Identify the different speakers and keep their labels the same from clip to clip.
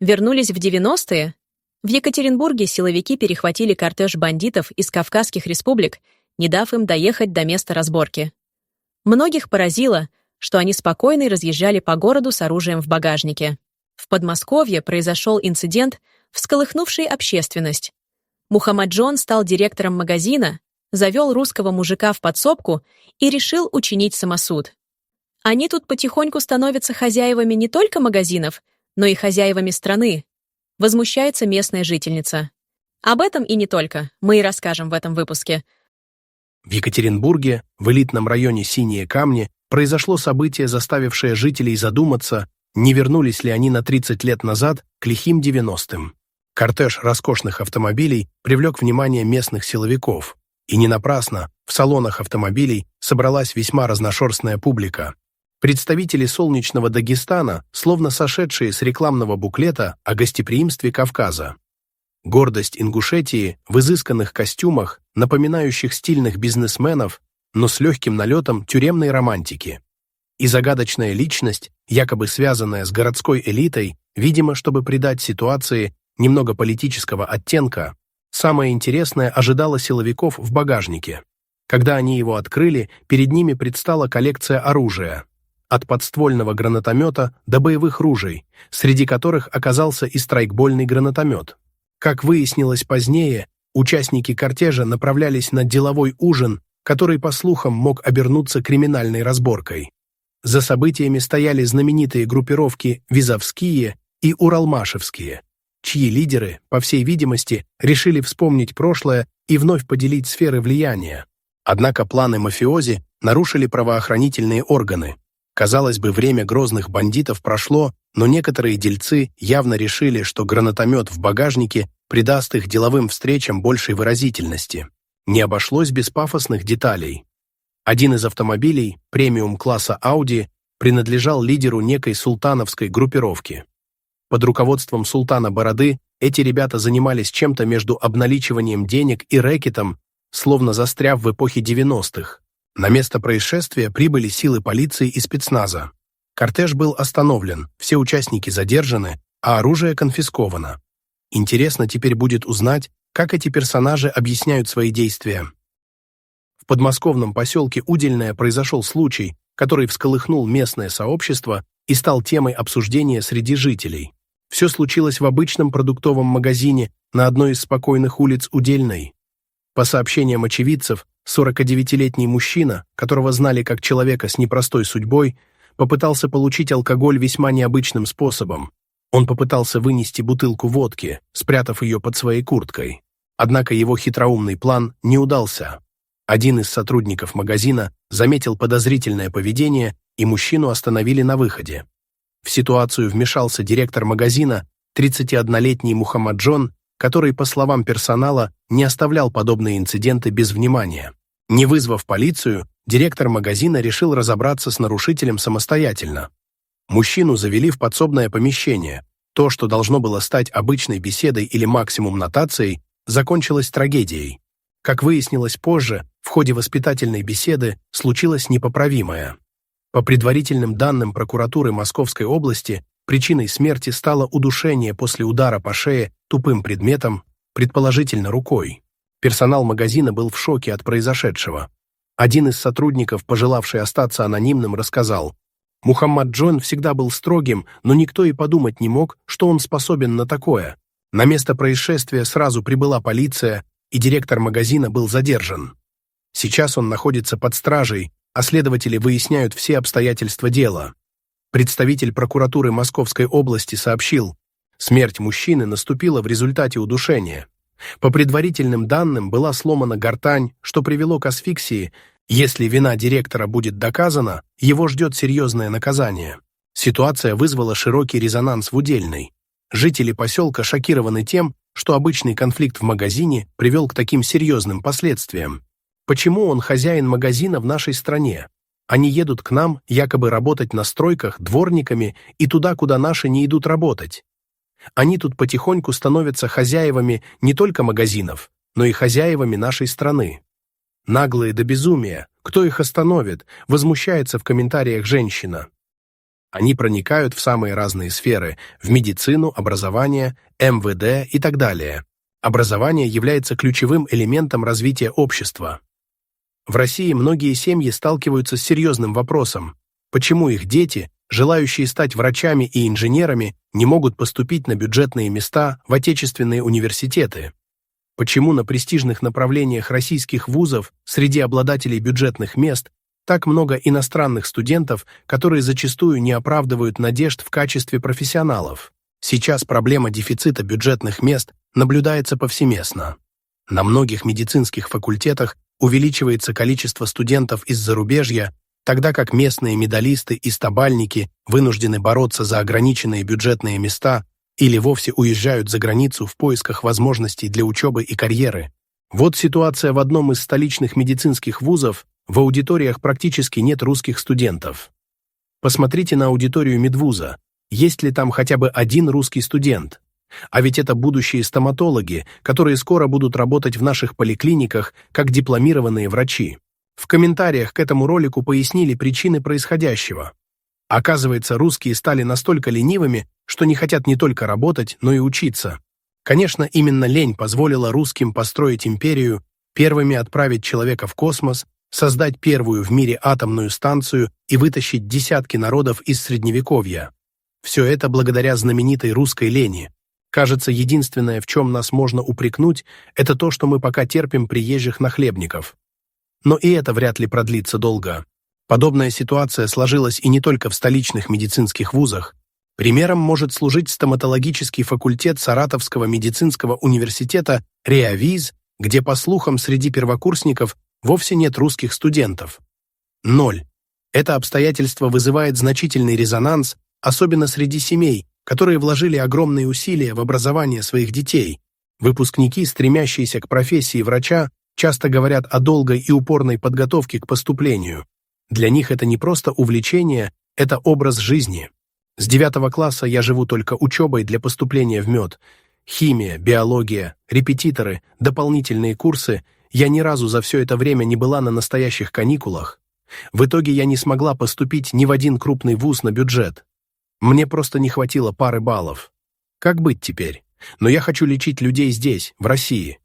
Speaker 1: Вернулись в 90-е? В Екатеринбурге силовики перехватили кортеж бандитов из Кавказских республик, не дав им доехать до места разборки. Многих поразило, что они спокойно разъезжали по городу с оружием в багажнике. В Подмосковье произошел инцидент, всколыхнувший общественность. Мухаммаджон стал директором магазина, завел русского мужика в подсобку и решил учинить самосуд. Они тут потихоньку становятся хозяевами не только магазинов, но и хозяевами страны, возмущается местная жительница. Об этом и не только, мы и расскажем в этом выпуске.
Speaker 2: В Екатеринбурге, в элитном районе Синие Камни, произошло событие, заставившее жителей задуматься, не вернулись ли они на 30 лет назад к лихим 90-м. Кортеж роскошных автомобилей привлек внимание местных силовиков. И не напрасно в салонах автомобилей собралась весьма разношерстная публика. Представители солнечного Дагестана, словно сошедшие с рекламного буклета о гостеприимстве Кавказа. Гордость Ингушетии в изысканных костюмах, напоминающих стильных бизнесменов, но с легким налетом тюремной романтики. И загадочная личность, якобы связанная с городской элитой, видимо, чтобы придать ситуации немного политического оттенка, самое интересное ожидало силовиков в багажнике. Когда они его открыли, перед ними предстала коллекция оружия. От подствольного гранатомета до боевых ружей, среди которых оказался и страйкбольный гранатомет. Как выяснилось позднее, участники кортежа направлялись на деловой ужин, который, по слухам, мог обернуться криминальной разборкой. За событиями стояли знаменитые группировки «Визовские» и «Уралмашевские», чьи лидеры, по всей видимости, решили вспомнить прошлое и вновь поделить сферы влияния. Однако планы мафиози нарушили правоохранительные органы. Казалось бы, время грозных бандитов прошло, но некоторые дельцы явно решили, что гранатомет в багажнике придаст их деловым встречам большей выразительности. Не обошлось без пафосных деталей. Один из автомобилей, премиум-класса Audi, принадлежал лидеру некой султановской группировки. Под руководством султана Бороды эти ребята занимались чем-то между обналичиванием денег и рэкетом, словно застряв в эпохе 90-х. На место происшествия прибыли силы полиции и спецназа. Кортеж был остановлен, все участники задержаны, а оружие конфисковано. Интересно теперь будет узнать, как эти персонажи объясняют свои действия. В подмосковном поселке Удельное произошел случай, который всколыхнул местное сообщество и стал темой обсуждения среди жителей. Все случилось в обычном продуктовом магазине на одной из спокойных улиц Удельной. По сообщениям очевидцев, 49-летний мужчина, которого знали как человека с непростой судьбой, попытался получить алкоголь весьма необычным способом. Он попытался вынести бутылку водки, спрятав ее под своей курткой. Однако его хитроумный план не удался. Один из сотрудников магазина заметил подозрительное поведение, и мужчину остановили на выходе. В ситуацию вмешался директор магазина, 31-летний Мухаммаджон, который, по словам персонала, не оставлял подобные инциденты без внимания. Не вызвав полицию, директор магазина решил разобраться с нарушителем самостоятельно. Мужчину завели в подсобное помещение. То, что должно было стать обычной беседой или максимум нотацией, закончилось трагедией. Как выяснилось позже, в ходе воспитательной беседы случилось непоправимое. По предварительным данным прокуратуры Московской области, причиной смерти стало удушение после удара по шее тупым предметом, предположительно рукой. Персонал магазина был в шоке от произошедшего. Один из сотрудников, пожелавший остаться анонимным, рассказал: «Мухаммаджон всегда был строгим, но никто и подумать не мог, что он способен на такое. На место происшествия сразу прибыла полиция, и директор магазина был задержан. Сейчас он находится под стражей, а следователи выясняют все обстоятельства дела». Представитель прокуратуры Московской области сообщил: смерть мужчины наступила в результате удушения. По предварительным данным была сломана гортань, что привело к асфиксии. Если вина директора будет доказана, его ждет серьезное наказание. Ситуация вызвала широкий резонанс в Удельной. Жители поселка шокированы тем, что обычный конфликт в магазине привел к таким серьезным последствиям. Почему он хозяин магазина в нашей стране? Они едут к нам якобы работать на стройках дворниками и туда, куда наши не идут работать. Они тут потихоньку становятся хозяевами не только магазинов, но и хозяевами нашей страны. Наглые до безумия. Кто их остановит? Возмущается в комментариях женщина. Они проникают в самые разные сферы – в медицину, образование, МВД и так далее. Образование является ключевым элементом развития общества. В России многие семьи сталкиваются с серьезным вопросом, почему их дети, желающие стать врачами и инженерами, не могут поступить на бюджетные места в отечественные университеты. Почему на престижных направлениях российских вузов среди обладателей бюджетных мест так много иностранных студентов, которые зачастую не оправдывают надежд в качестве профессионалов? Сейчас проблема дефицита бюджетных мест наблюдается повсеместно. На многих медицинских факультетах увеличивается количество студентов из зарубежья, тогда как местные медалисты и стабальники вынуждены бороться за ограниченные бюджетные места или вовсе уезжают за границу в поисках возможностей для учебы и карьеры. Вот ситуация в одном из столичных медицинских вузов, в аудиториях практически нет русских студентов. Посмотрите на аудиторию медвуза, есть ли там хотя бы один русский студент. А ведь это будущие стоматологи, которые скоро будут работать в наших поликлиниках как дипломированные врачи. В комментариях к этому ролику пояснили причины происходящего. Оказывается, русские стали настолько ленивыми, что не хотят не только работать, но и учиться. Конечно, именно лень позволила русским построить империю, первыми отправить человека в космос, создать первую в мире атомную станцию и вытащить десятки народов из Средневековья. Все это благодаря знаменитой русской лени. Кажется, единственное, в чем нас можно упрекнуть, это то, что мы пока терпим приезжих нахлебников. Но и это вряд ли продлится долго. Подобная ситуация сложилась и не только в столичных медицинских вузах. Примером может служить стоматологический факультет Саратовского медицинского университета РеаВиз, где, по слухам, среди первокурсников вовсе нет русских студентов. 0. Это обстоятельство вызывает значительный резонанс, особенно среди семей, которые вложили огромные усилия в образование своих детей. Выпускники, стремящиеся к профессии врача, часто говорят о долгой и упорной подготовке к поступлению. Для них это не просто увлечение, это образ жизни. С 9 класса я живу только учебой для поступления в МЕД. Химия, биология, репетиторы, дополнительные курсы. Я ни разу за все это время не была на настоящих каникулах. В итоге я не смогла поступить ни в один крупный вуз на бюджет. Мне просто не хватило пары баллов. Как быть теперь? Но я хочу лечить людей здесь, в России.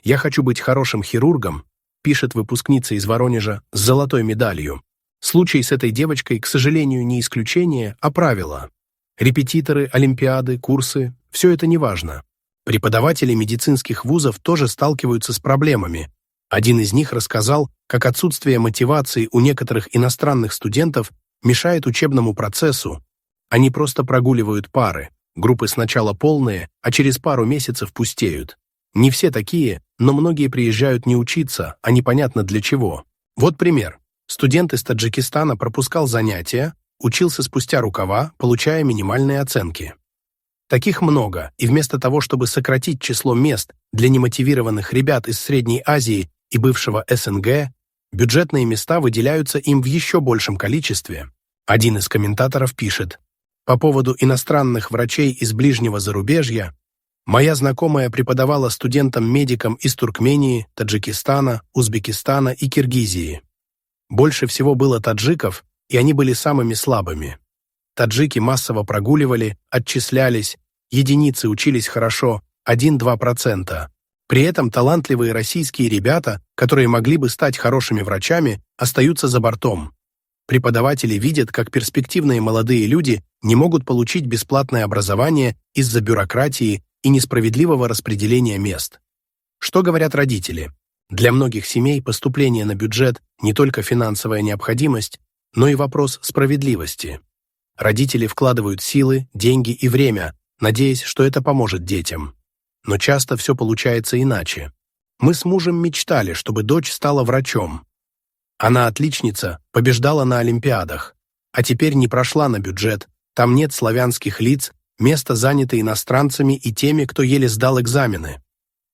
Speaker 2: Я хочу быть хорошим хирургом, пишет выпускница из Воронежа с золотой медалью. Случай с этой девочкой, к сожалению, не исключение, а правило. Репетиторы, олимпиады, курсы – все это неважно. Преподаватели медицинских вузов тоже сталкиваются с проблемами. Один из них рассказал, как отсутствие мотивации у некоторых иностранных студентов мешает учебному процессу. Они просто прогуливают пары. Группы сначала полные, а через пару месяцев пустеют. Не все такие, но многие приезжают не учиться, а непонятно для чего. Вот пример. Студент из Таджикистана пропускал занятия, учился спустя рукава, получая минимальные оценки. Таких много, и вместо того, чтобы сократить число мест для немотивированных ребят из Средней Азии и бывшего СНГ, бюджетные места выделяются им в еще большем количестве. Один из комментаторов пишет: «По поводу иностранных врачей из ближнего зарубежья, моя знакомая преподавала студентам-медикам из Туркмении, Таджикистана, Узбекистана и Киргизии. Больше всего было таджиков, и они были самыми слабыми. Таджики массово прогуливали, отчислялись, единицы учились хорошо, 1–2%. При этом талантливые российские ребята, которые могли бы стать хорошими врачами, остаются за бортом. Преподаватели видят, как перспективные молодые люди не могут получить бесплатное образование из-за бюрократии и несправедливого распределения мест. Что говорят родители? Для многих семей поступление на бюджет не только финансовая необходимость, но и вопрос справедливости. Родители вкладывают силы, деньги и время, надеясь, что это поможет детям. Но часто все получается иначе. Мы с мужем мечтали, чтобы дочь стала врачом. Она отличница, побеждала на олимпиадах, а теперь не прошла на бюджет, там нет славянских лиц, место занято иностранцами и теми, кто еле сдал экзамены.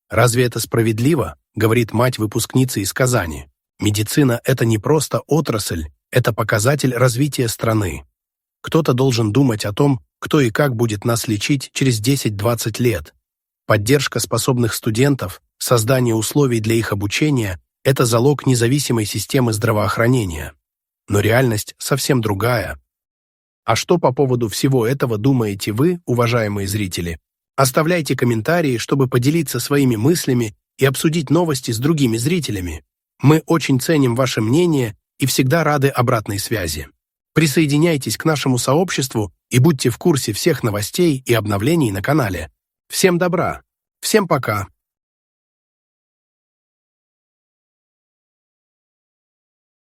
Speaker 2: Разве это справедливо, говорит мать выпускницы из Казани. Медицина – это не просто отрасль, это показатель развития страны. Кто-то должен думать о том, кто и как будет нас лечить через 10-20 лет. Поддержка способных студентов, создание условий для их обучения – это залог независимой системы здравоохранения. Но реальность совсем другая. А что по поводу всего этого думаете вы, уважаемые зрители? Оставляйте комментарии, чтобы поделиться своими мыслями и обсудить новости с другими зрителями. Мы очень ценим ваше мнение и всегда рады обратной связи. Присоединяйтесь к нашему сообществу и будьте в курсе всех новостей и обновлений на канале. Всем добра! Всем пока!